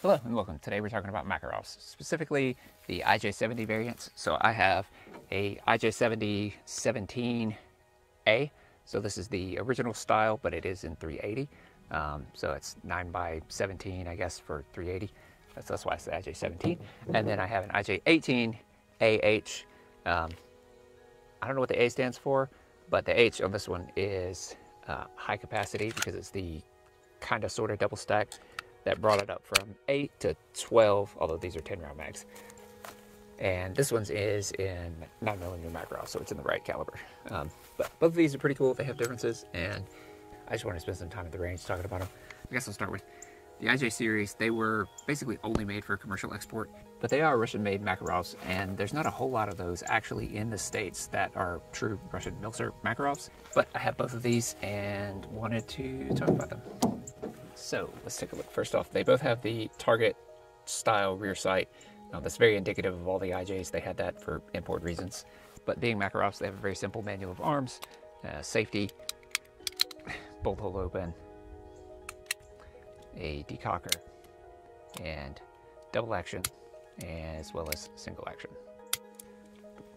Hello and welcome. Today we're talking about Makarovs, specifically the IJ-70 variants. So I have a IJ-70 17A. So this is the original style, but it is in 380. So it's 9 by 17, I guess, for 380. That's why it's the IJ-17. And then I have an IJ-18 AH. I don't know what the A stands for, but the H on this one is high capacity because it's the kind of sort of double stack that brought it up from 8 to 12, although these are 10 round mags. And this one is in 9mm Makarov, so it's in the right caliber. But both of these are pretty cool. They have differences, and I just want to spend some time at the range talking about them. I guess I'll start with the IJ series. They were basically only made for commercial export, but they are Russian-made Makarovs, and there's not a whole lot of those actually in the States that are true Russian Milsurp Makarovs. But I have both of these and wanted to talk about them. So let's take a look. First off, they both have the target style rear sight. That's very indicative of all the IJs. They had that for import reasons. But being Makarovs, they have a very simple manual of arms, safety, bolt hole open, a decocker, and double action, as well as single action.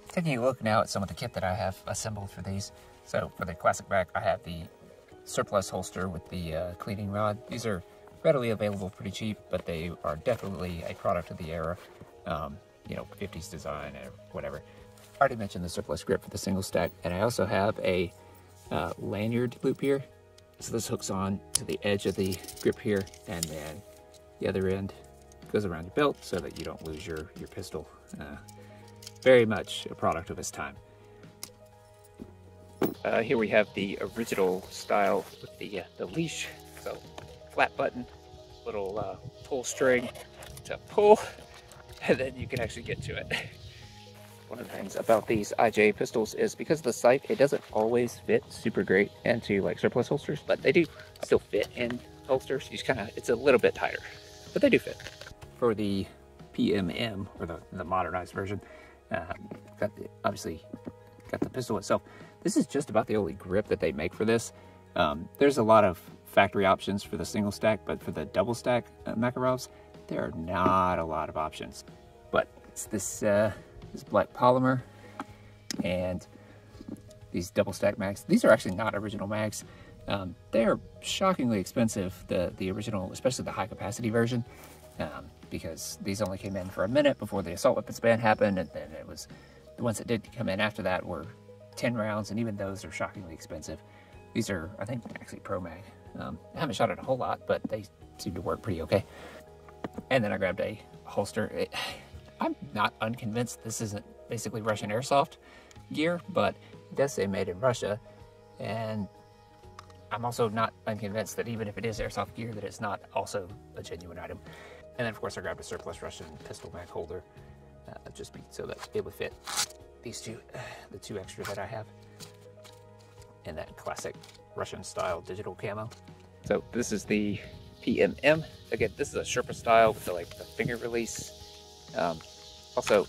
Taking a look now at some of the kit that I have assembled for these. So for the classic back, I have the surplus holster with the cleaning rod. These are readily available, pretty cheap, but they are definitely a product of the era. You know, 50s design or whatever. I already mentioned the surplus grip for the single stack, and I also have a lanyard loop here. So this hooks on to the edge of the grip here, and then the other end goes around your belt so that you don't lose your pistol. Very much a product of its time. Here we have the original style with the leash. So flat button, little pull string to pull, and then you can actually get to it. One of the things about these IJ pistols is because of the sight, it doesn't always fit super great into like surplus holsters, but they do still fit in holsters. You just kind of, it's a little bit tighter, but they do fit. For the PMM, or the modernized version, obviously got the pistol itself. This is just about the only grip that they make for this. There's a lot of factory options for the single stack, but for the double stack Makarovs, there are not a lot of options. But it's this black polymer and these double stack mags. These are actually not original mags. They are shockingly expensive, the original, especially the high capacity version, because these only came in for a minute before the assault weapons ban happened, and then it was the ones that did come in after that were 10 rounds, and even those are shockingly expensive. These are, I think, actually Pro Mag. I haven't shot it a whole lot, but they seem to work pretty okay. And then I grabbed a holster. I'm not unconvinced this isn't basically Russian airsoft gear, but it does say made in Russia. And I'm also not unconvinced that even if it is airsoft gear, that it's not also a genuine item. And then, of course, I grabbed a surplus Russian pistol mag holder, just so that it would fit these two, the two extra that I have, in that classic Russian style digital camo. So this is the PMM. Again, this is a Sherpa style with the finger release. Also,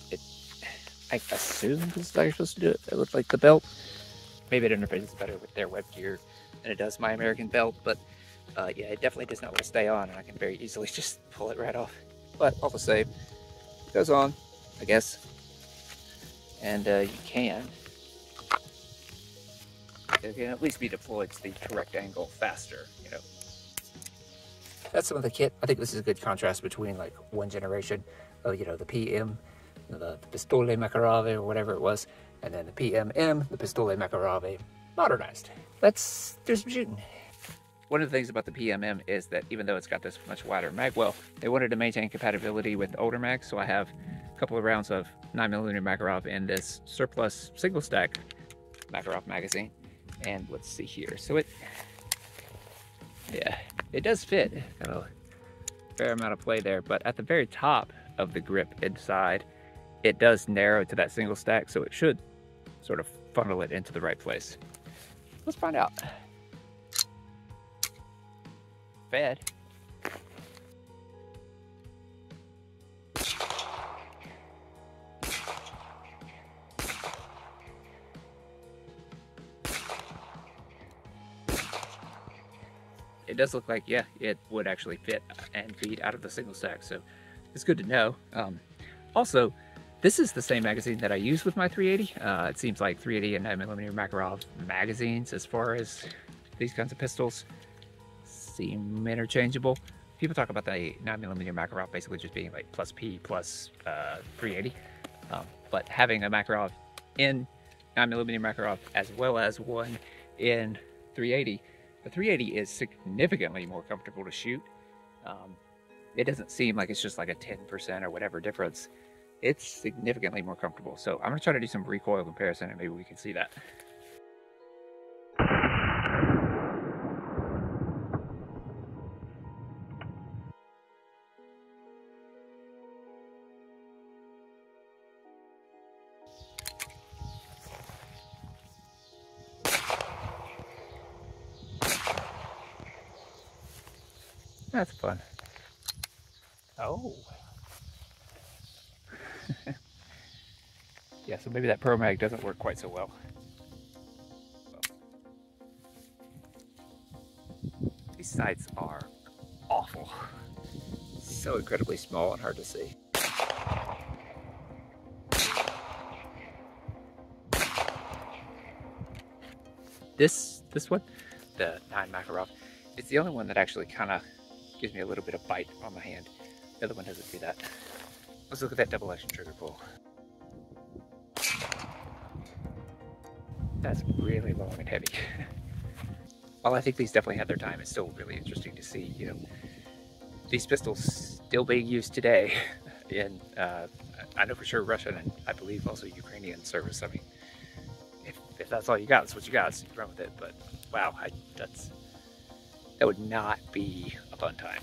I assume this is how you're supposed to do it. It looks like the belt. Maybe it interfaces better with their web gear than it does my American belt, but yeah, it definitely does not want to stay on, and I can very easily just pull it right off. But all the same, it goes on, I guess. And you can at least be deployed to the correct angle faster, you know. That's some of the kit. I think this is a good contrast between like one generation of, you know, the PM, the Pistole Makarov or whatever it was, and then the PMM, the Pistole Makarov modernized. Let's do some shooting. One of the things about the PMM is that even though it's got this much wider mag well, they wanted to maintain compatibility with older mags, so I have a couple of rounds of 9mm Makarov in this surplus single stack Makarov magazine. And let's see here. So it does fit. Got a fair amount of play there, but at the very top of the grip inside, it does narrow to that single stack, so it should sort of funnel it into the right place. Let's find out. Fed. it does look like, yeah, it would actually fit and feed out of the single stack, so it's good to know. Also, this is the same magazine that I use with my 380. It seems like 380 and 9mm Makarov magazines, as far as these kinds of pistols, seem interchangeable. People talk about the 9mm Makarov basically just being like plus P plus 380, but having a Makarov in 9mm Makarov as well as one in 380, the 380 is significantly more comfortable to shoot. It doesn't seem like it's just like a 10% or whatever difference. It's significantly more comfortable. So I'm gonna try to do some recoil comparison and maybe we can see that. That's fun. Oh. Yeah, so maybe that Pro Mag doesn't work quite so well. These sights are awful. So incredibly small and hard to see. This one, the 9 Makarov, it's the only one that actually kind of gives me a little bit of bite on the hand. The other one doesn't do that. Let's look at that double action trigger pull. That's really long and heavy. While I think these definitely had their time, it's still really interesting to see, you know, these pistols still being used today in, I know for sure Russian and I believe also Ukrainian service. I mean, if that's all you got, that's what you got, so you run with it. But wow, that would not be a fun time.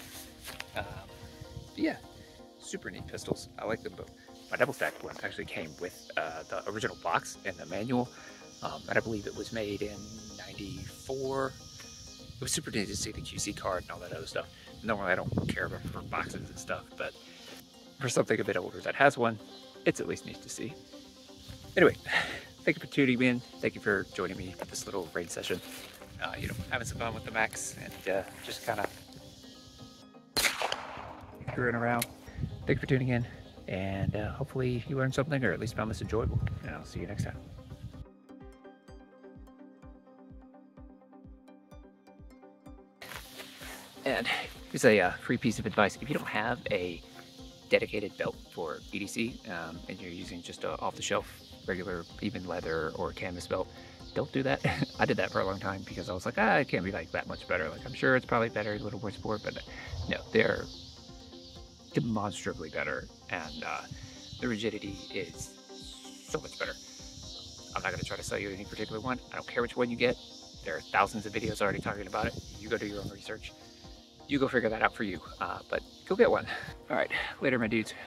Yeah, super neat pistols. I like them both. My double stacked one actually came with the original box and the manual, and I believe it was made in '94. It was super neat to see the QC card and all that other stuff. Normally I don't care about for boxes and stuff, but for something a bit older that has one, it's at least neat to see. Anyway, thank you for tuning in. Thank you for joining me for this little raid session. You know, having some fun with the Macs and just kind of screwing around. Thank you for tuning in, and hopefully you learned something or at least found this enjoyable. And I'll see you next time. And here's a free piece of advice. If you don't have a dedicated belt for EDC and you're using just a off-the-shelf regular even leather or canvas belt, don't do that. I did that for a long time because I was like, it can't be like that much better. Like, I'm sure it's probably better, a little more sport, but no, they're demonstrably better, and the rigidity is so much better. I'm not going to try to sell you any particular one. I don't care which one you get. There are thousands of videos already talking about it. You go do your own research. You go figure that out for you, but go get one. All right, later, my dudes.